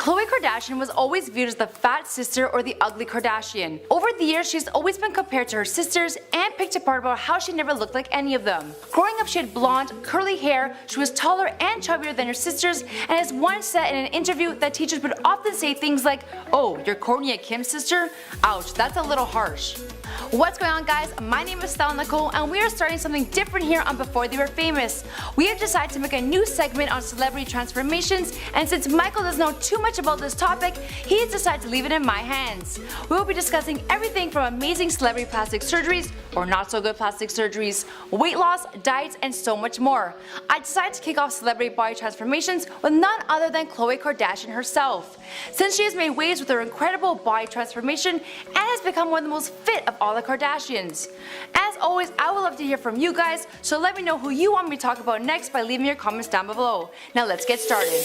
Khloe Kardashian was always viewed as the fat sister or the ugly Kardashian. Over the years, she's always been compared to her sisters and picked apart about how she never looked like any of them. Growing up, she had blonde, curly hair, she was taller and chubbier than her sisters, and as once said in an interview that teachers would often say things like, "Oh, you're Kourtney and Kim's sister? Ouch, that's a little harsh." What's going on, guys? My name is Stella Nicole and we are starting something different here on Before They Were Famous. We have decided to make a new segment on celebrity transformations, and since Michael doesn't know too much about this topic, he has decided to leave it in my hands. We will be discussing everything from amazing celebrity plastic surgeries or not so good plastic surgeries, weight loss, diets, and so much more. I decided to kick off celebrity body transformations with none other than Khloe Kardashian herself, since she has made waves with her incredible body transformation and has become one of the most fit of all the Kardashians. As always, I would love to hear from you guys, so let me know who you want me to talk about next by leaving your comments down below. Now let's get started.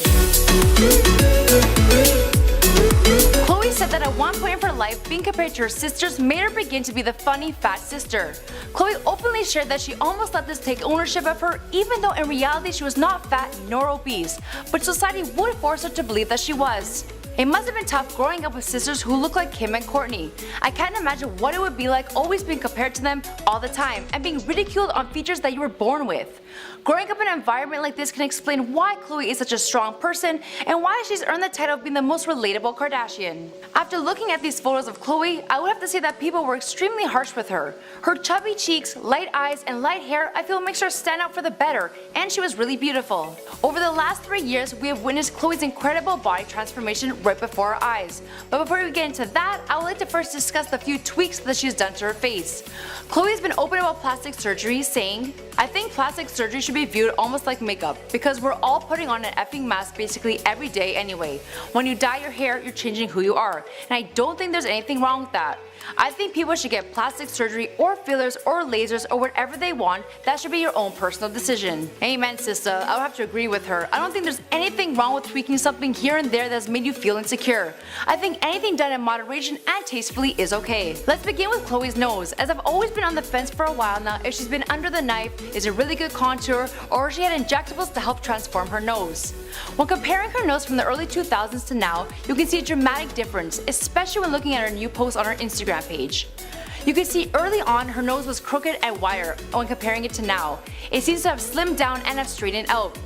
Khloe said that at one point of her life, being compared to her sisters made her begin to be the funny fat sister. Khloe openly shared that she almost let this take ownership of her, even though in reality she was not fat nor obese, but society would force her to believe that she was. It must have been tough growing up with sisters who look like Kim and Kourtney. I can't imagine what it would be like always being compared to them all the time and being ridiculed on features that you were born with. Growing up in an environment like this can explain why Khloe is such a strong person and why she's earned the title of being the most relatable Kardashian. After looking at these photos of Khloe, I would have to say that people were extremely harsh with her. Her chubby cheeks, light eyes, and light hair I feel makes her stand out for the better, and she was really beautiful. Over the last 3 years, we have witnessed Khloe's incredible body transformation right before our eyes. But before we get into that, I would like to first discuss the few tweaks that she's done to her face. Khloe has been open about plastic surgery, saying, "I think plastic surgery should be viewed almost like makeup, because we're all putting on an effing mask basically every day anyway. When you dye your hair, you're changing who you are, and I don't think there's anything wrong with that. I think people should get plastic surgery or fillers or lasers or whatever they want. That should be your own personal decision." Amen, sister. I would have to agree with her. I don't think there's anything wrong with tweaking something here and there that's made you feel insecure. I think anything done in moderation and tastefully is okay. Let's begin with Khloe's nose, as I've always been on the fence for a while now if she's been under the knife, is a really good contour, or if she had injectables to help transform her nose. When comparing her nose from the early 2000s to now, you can see a dramatic difference, especially when looking at her new post on her Instagram page. You can see early on her nose was crooked and wider when comparing it to now. It seems to have slimmed down and have straightened out.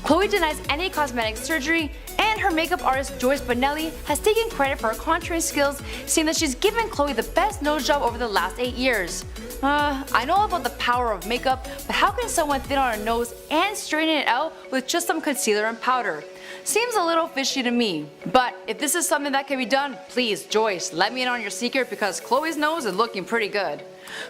Khloe denies any cosmetic surgery, and her makeup artist Joyce Bonelli has taken credit for her contouring skills, saying that she's given Khloe the best nose job over the last 8 years. I know about the power of makeup, but how can someone thin out her nose and straighten it out with just some concealer and powder? Seems a little fishy to me. But if this is something that can be done, please, Joyce, let me in on your secret, because Khloe's nose is looking pretty good.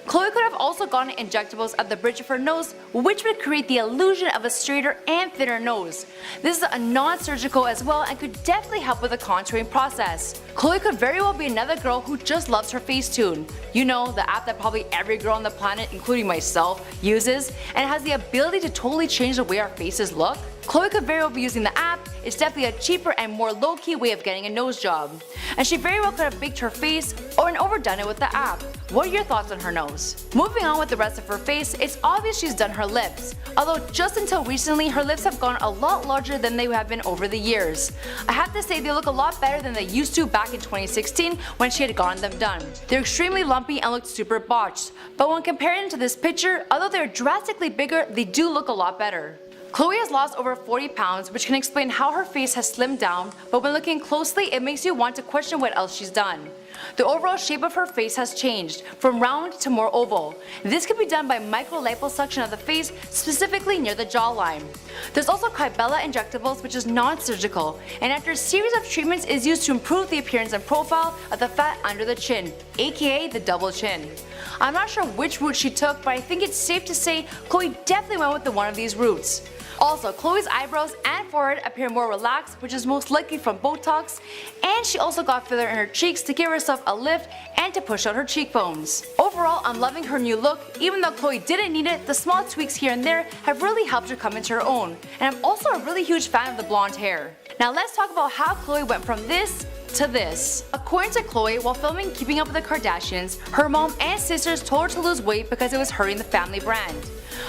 Khloe could have also gotten injectables at the bridge of her nose, which would create the illusion of a straighter and thinner nose. This is a non-surgical as well and could definitely help with the contouring process. Khloe could very well be another girl who just loves her Facetune. You know, the app that probably every girl on the planet, including myself, uses, and has the ability to totally change the way our faces look. Khloe could very well be using the app. It's definitely a cheaper and more low-key way of getting a nose job. And she very well could have baked her face or overdone it with the app. What are your thoughts on her nose? Moving on with the rest of her face, it's obvious she's done her lips. Although just until recently, her lips have gone a lot larger than they have been over the years. I have to say they look a lot better than they used to back in 2016 when she had gotten them done. They're extremely lumpy and look super botched, but when comparing to this picture, although they're drastically bigger, they do look a lot better. Khloe has lost over 40 pounds, which can explain how her face has slimmed down, but when looking closely, it makes you want to question what else she's done. The overall shape of her face has changed, from round to more oval. This can be done by micro-liposuction of the face, specifically near the jawline. There's also Kybella injectables, which is non-surgical, and after a series of treatments is used to improve the appearance and profile of the fat under the chin, aka the double chin. I'm not sure which route she took, but I think it's safe to say Khloe definitely went with one of these routes. Also, Khloe's eyebrows and forehead appear more relaxed, which is most likely from Botox, and she also got filler in her cheeks to give herself a lift and to push out her cheekbones. Overall, I'm loving her new look. Even though Khloe didn't need it, the small tweaks here and there have really helped her come into her own, and I'm also a really huge fan of the blonde hair. Now let's talk about how Khloe went from this to this. According to Khloe, while filming Keeping Up with the Kardashians, her mom and sisters told her to lose weight because it was hurting the family brand.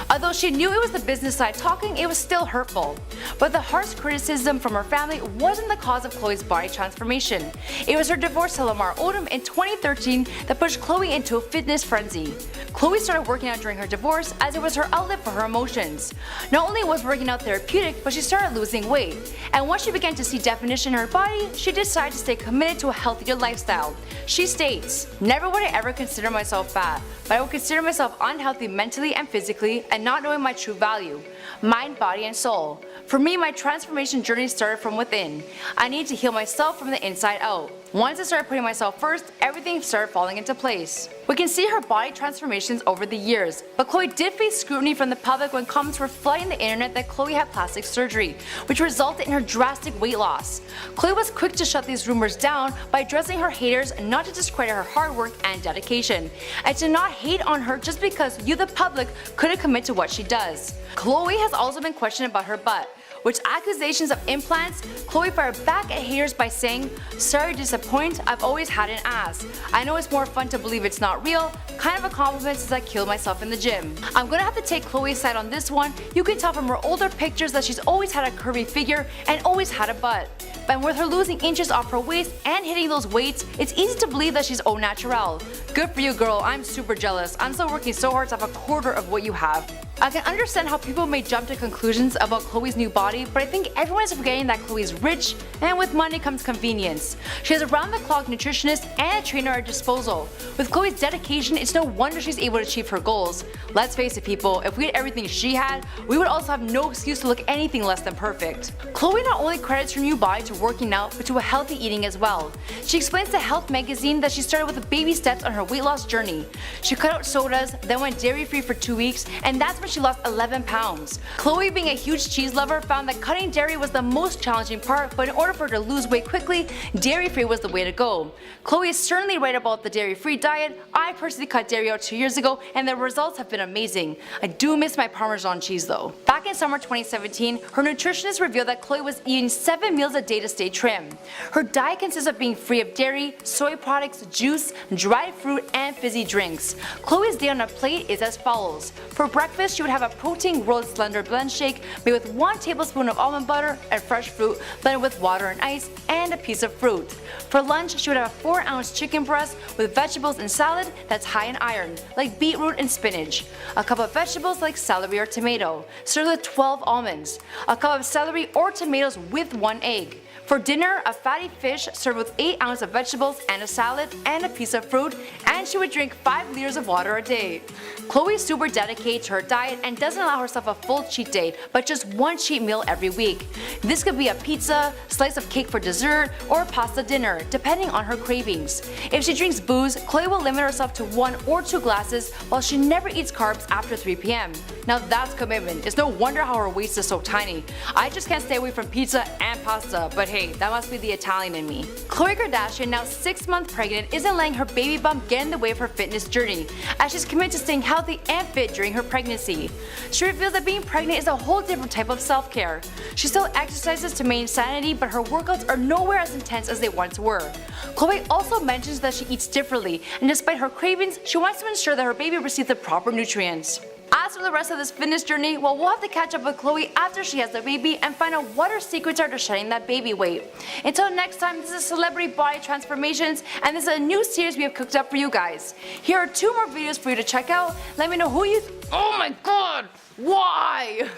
Although she knew it was the business side talking, it was still hurtful. But the harsh criticism from her family wasn't the cause of Khloe's body transformation. It was her divorce to Lamar Odom in 2013 that pushed Khloe into a fitness frenzy. Khloe started working out during her divorce as it was her outlet for her emotions. Not only was working out therapeutic, but she started losing weight. And once she began to see definition in her body, she decided to stay committed to a healthier lifestyle. She states, "Never would I ever consider myself fat, but I would consider myself unhealthy mentally and physically and not knowing my true value, mind, body, and soul. For me, my transformation journey started from within. I need to heal myself from the inside out. Once I started putting myself first, everything started falling into place." We can see her body transformations over the years, but Khloe did face scrutiny from the public when comments were flooding the internet that Khloe had plastic surgery, which resulted in her drastic weight loss. Khloe was quick to shut these rumors down by addressing her haters not to discredit her hard work and dedication, and to not hate on her just because you the public couldn't commit to what she does. Khloe has also been questioned about her butt, which accusations of implants, Khloe fired back at haters by saying, "Sorry to disappoint, I've always had an ass. I know it's more fun to believe it's not real, kind of a compliment since I killed myself in the gym." I'm gonna have to take Khloe's side on this one. You can tell from her older pictures that she's always had a curvy figure and always had a butt. But with her losing inches off her waist and hitting those weights, it's easy to believe that she's au naturel. Good for you, girl. I'm super jealous. I'm still working so hard to have a quarter of what you have. I can understand how people may jump to conclusions about Khloe's new body, but I think everyone is forgetting that Khloe is rich, and with money comes convenience. She has a round-the-clock nutritionist and a trainer at her disposal. With Khloe's dedication, it's no wonder she's able to achieve her goals. Let's face it, people, if we had everything she had, we would also have no excuse to look anything less than perfect. Khloe not only credits her new body to working out, but to a healthy eating as well. She explains to Health magazine that she started with baby steps on her weight loss journey. She cut out sodas, then went dairy-free for 2 weeks, and that's when she lost 11 pounds. Khloe, being a huge cheese lover, found that cutting dairy was the most challenging part, but in order for her to lose weight quickly, dairy-free was the way to go. Khloe is certainly right about the dairy-free diet. I personally cut dairy out 2 years ago, and the results have been amazing. I do miss my Parmesan cheese though. Back in summer 2017, her nutritionist revealed that Khloe was eating 7 meals a day to stay trim. Her diet consists of being free of dairy, soy products, juice, dried fruit, and fizzy drinks. Khloe's day on a plate is as follows. For breakfast, she would have a protein-rich slender blend shake made with 1 tablespoon of almond butter and fresh fruit blended with water and ice, and a piece of fruit. For lunch, she would have a 4-ounce chicken breast with vegetables and salad that's high in iron, like beetroot and spinach. A cup of vegetables like celery or tomato, served with 12 almonds. A cup of celery or tomatoes with 1 egg. For dinner, a fatty fish served with 8 ounces of vegetables and a salad and a piece of fruit, and she would drink 5 liters of water a day. Khloe is super dedicated to her diet and doesn't allow herself a full cheat day, but just 1 cheat meal every week. This could be a pizza, slice of cake for dessert, or pasta dinner, depending on her cravings. If she drinks booze, Khloe will limit herself to 1 or 2 glasses, while she never eats carbs after 3 p.m. Now that's commitment. It's no wonder how her waist is so tiny. I just can't stay away from pizza and pasta, but hey, that must be the Italian in me. Khloe Kardashian, now 6 months pregnant, isn't letting her baby bump get in the way of her fitness journey, as she's committed to staying healthy and fit during her pregnancy. She reveals that being pregnant is a whole different type of self-care. She still exercises to maintain sanity, but her workouts are nowhere as intense as they once were. Khloe also mentions that she eats differently, and despite her cravings, she wants to ensure that her baby receives the proper nutrients. As for the rest of this fitness journey, well, we'll have to catch up with Khloe after she has the baby and find out what her secrets are to shedding that baby weight. Until next time, this is Celebrity Body Transformations, and this is a new series we have cooked up for you guys. Here are 2 more videos for you to check out. Let me know who you oh my god! Why?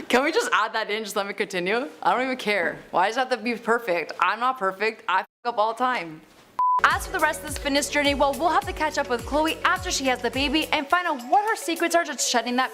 Can we just add that in? Just let me continue? I don't even care. Why does it have to be perfect? I'm not perfect. I f up all the time. As for the rest of this fitness journey, well, we'll have to catch up with Khloe after she has the baby and find out what her secrets are to shedding that